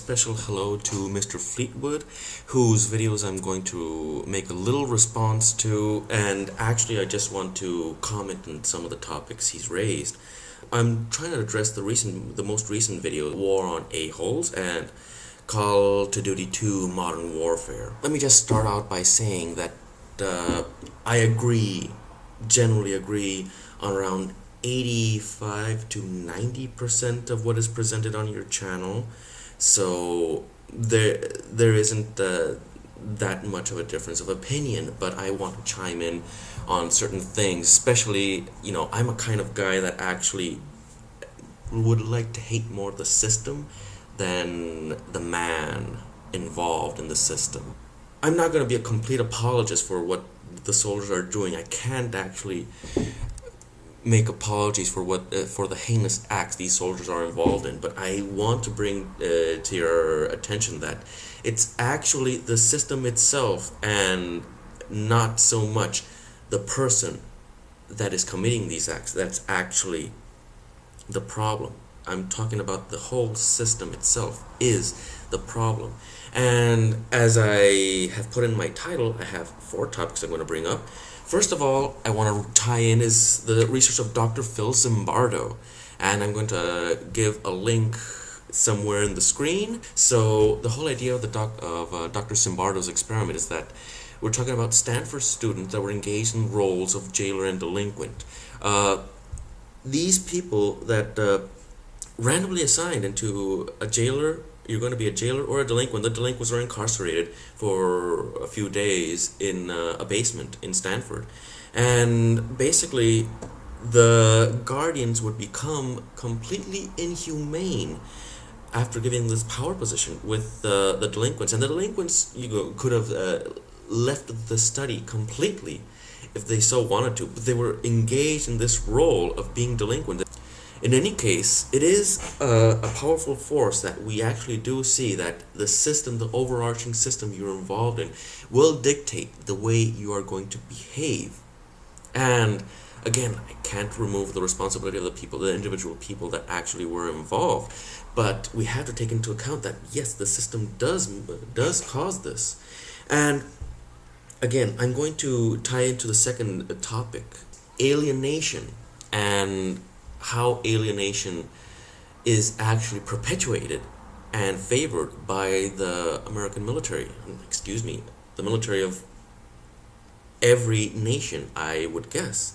special hello to Mr. Fleetwood, whose videos I'm going to make a little response to, and actually I just want to comment on some of the topics he's raised. I'm trying to address the most recent video, War on A-Holes and Call to Duty 2 Modern Warfare. Let me just start out by saying that I generally agree on around 85 to 90% of what is presented on your channel, so there isn't that much of a difference of opinion, but I want to chime in on certain things, especially, I'm a kind of guy that actually would like to hate more the system than the man involved in the system. I'm not going to be a complete apologist for what the soldiers are doing. I can't actually make apologies for the heinous acts these soldiers are involved in, but I want to bring to your attention that it's actually the system itself and not so much the person that is committing these acts that's actually the problem. I'm talking about the whole system itself is the problem. And as I have put in my title, I have 4 topics I'm going to bring up. First of all, I want to tie in is the research of Dr. Philp Zimbardo, and I'm going to give a link somewhere in the screen. So the whole idea of Dr. Zimbardo's experiment is that we're talking about Stanford students that were engaged in roles of jailer and delinquent. These people that randomly assigned into a jailer, you're going to be a jailer or a delinquent. The delinquents are incarcerated for a few days in a basement in Stanford. And basically, the guardians would become completely inhumane after giving this power position with the delinquents. And the delinquents could have left the study completely if they so wanted to, but they were engaged in this role of being delinquent. In any case, it is a powerful force that we actually do see that the system, the overarching system you're involved in, will dictate the way you are going to behave. And again, I can't remove the responsibility of the individual people that actually were involved, but we have to take into account that yes, the system does cause this. And again, I'm going to tie into the second topic, alienation, and how alienation is actually perpetuated and favored by the American military, the military of every nation, I would guess.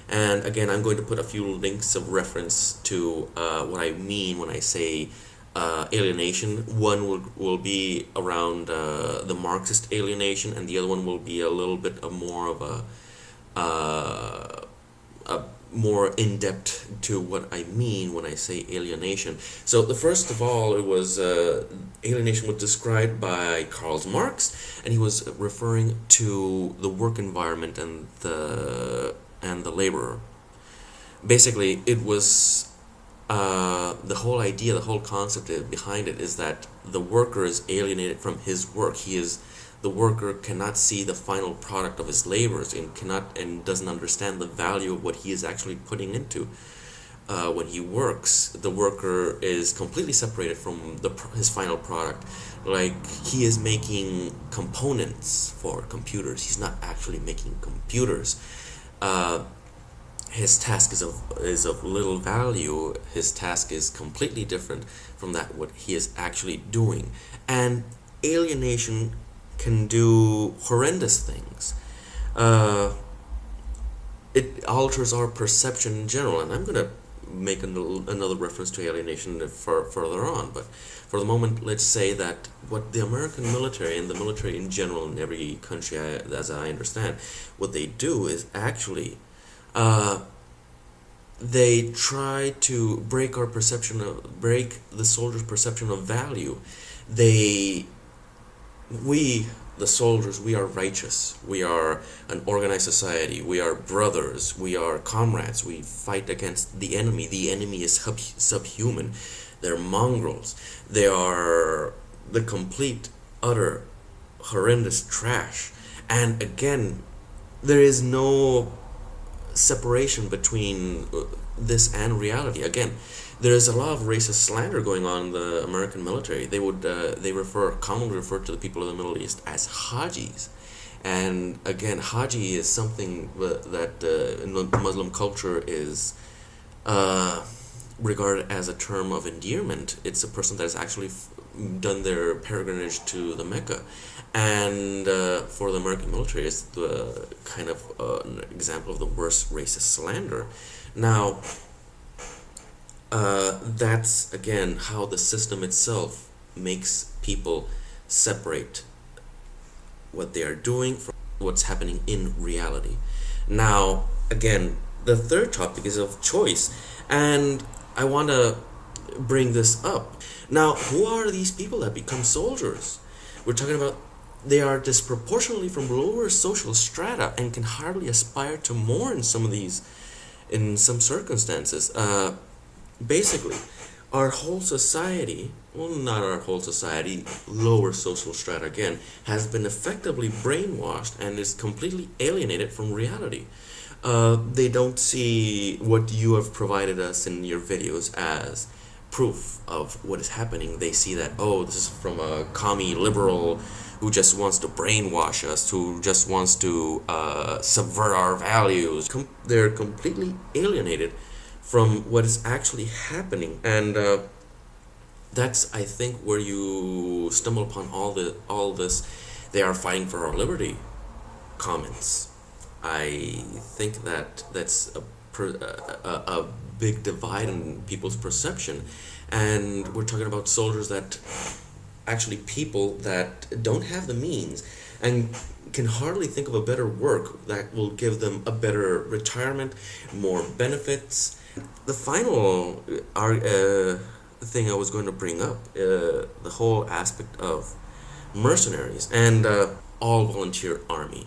And again, I'm going to put a few links of reference to what I mean when I say alienation. One will be around the Marxist alienation, and the other one will be a little bit more of a more in-depth to what I mean when I say alienation. So the first of all, it was alienation was described by Karl Marx, and he was referring to the work environment and the laborer. Basically, it was the whole idea, the whole concept behind it is that the worker is alienated from his work. The worker cannot see the final product of his labors and doesn't understand the value of what he is actually putting into when he works. The worker is completely separated from his final product. Like, he is making components for computers. He's not actually making computers. His task is of little value. His task is completely different from what he is actually doing. And alienation can do horrendous things. It alters our perception in general, and I'm going to make another reference to alienation further on, but for the moment, let's say that what the American military and the military in general in every country, as I understand, what they do is actually they try to break the soldiers' perception of value. We, the soldiers, we are righteous. We are an organized society. We are brothers. We are comrades. We fight against the enemy. The enemy is subhuman. They're mongrels. They are the complete, utter, horrendous trash. And again, there is no separation between this and reality. Again, there is a lot of racist slander going on in the American military. They commonly refer to the people of the Middle East as Hajis. And again, Hadji is something that in the Muslim culture is regarded as a term of endearment. It's a person that has actually done their pilgrimage to the Mecca. And for the American military, it's the kind of an example of the worst racist slander. Now, that's again how the system itself makes people separate what they are doing from what's happening in reality. Now, again, the third topic is of choice, and I want to bring this up. Now, who are these people that become soldiers? We're talking about they are disproportionately from lower social strata and can hardly aspire to more in some circumstances. Basically, our whole society, well, not our whole society, lower social strata again, has been effectively brainwashed and is completely alienated from reality. They don't see what you have provided us in your videos as proof of what is happening. They see that, oh, this is from a commie liberal who just wants to brainwash us, who just wants to subvert our values. They're completely alienated from what is actually happening, and that's, I think, where you stumble upon all this "they are fighting for our liberty" comments. I think that's a big divide in people's perception, and we're talking about soldiers that actually people that don't have the means and can hardly think of a better work that will give them a better retirement, more benefits. The final thing I was going to bring up, the whole aspect of mercenaries and all volunteer army.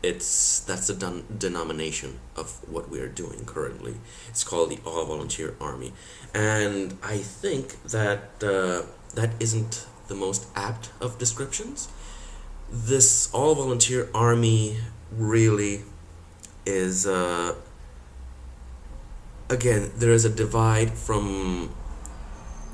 That's the denomination of what we are doing currently. It's called the all volunteer army, and I think that that isn't the most apt of descriptions. This all volunteer army really is again, there is a divide from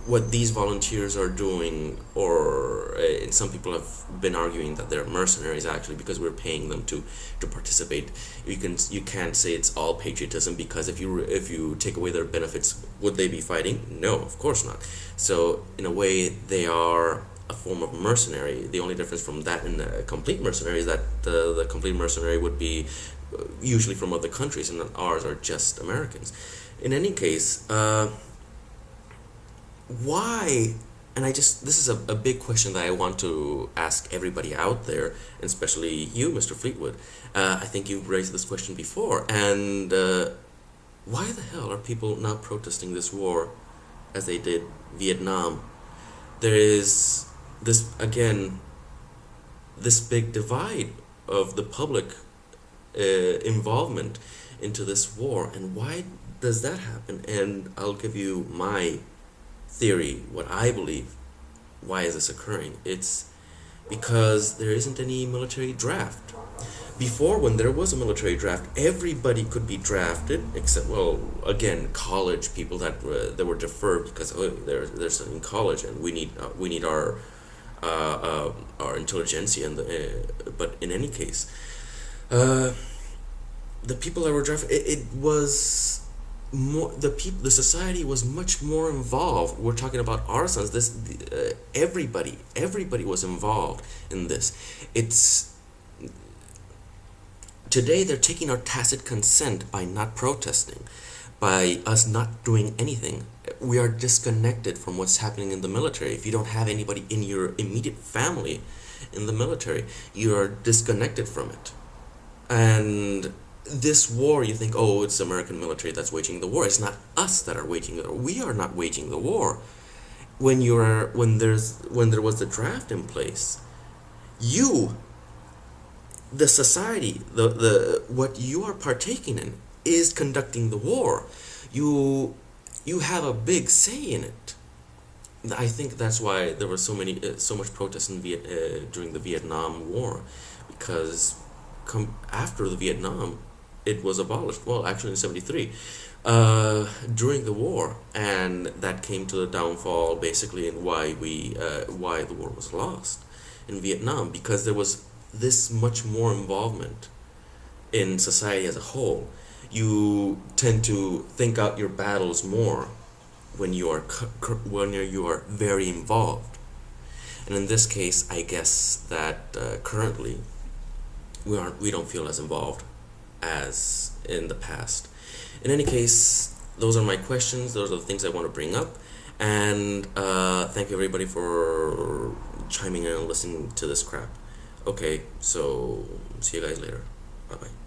what these volunteers are doing, or some people have been arguing that they're mercenaries actually because we're paying them to participate. You can't say it's all patriotism, because if you take away their benefits, would they be fighting? No, of course not. So in a way, they are a form of mercenary. The only difference from that and a complete mercenary is that the complete mercenary would be usually from other countries, and ours are just Americans. In any case, why? And this is a big question that I want to ask everybody out there, and especially you, Mr. Fleetwood. I think you've raised this question before, and why the hell are people not protesting this war as they did Vietnam? There is this big divide of the public involvement into this war, and why does that happen? And I'll give you my theory, what I believe. Why is this occurring? It's because there isn't any military draft. Before, when there was a military draft, everybody could be drafted, except, well, again, college people that were deferred because they're studying college, and we need our intelligentsia. But in any case, the people that were drafted, it was more, the society was much more involved. We're talking about our sons. Everybody was involved in this. Today they're taking our tacit consent by not protesting, by us not doing anything. We are disconnected from what's happening in the military. If you don't have anybody in your immediate family in the military, you are disconnected from it. And this war, you think, oh, it's the American military that's waging the war. It's not us that are waging the war. We are not waging the war. When there was the draft in place, the society, what you are partaking in is conducting the war. You have a big say in it. I think that's why there was so much protest during the Vietnam War, because after the Vietnam, it was abolished. Well, actually in 73, during the war, and that came to the downfall basically, and why the war was lost in Vietnam, because there was this much more involvement in society as a whole. You tend to think out your battles more when you are very involved. And in this case, I guess that currently we don't feel as involved as in the past. In any case, those are my questions. Those are the things I want to bring up. And thank you everybody for chiming in and listening to this crap. Okay, so see you guys later. Bye bye.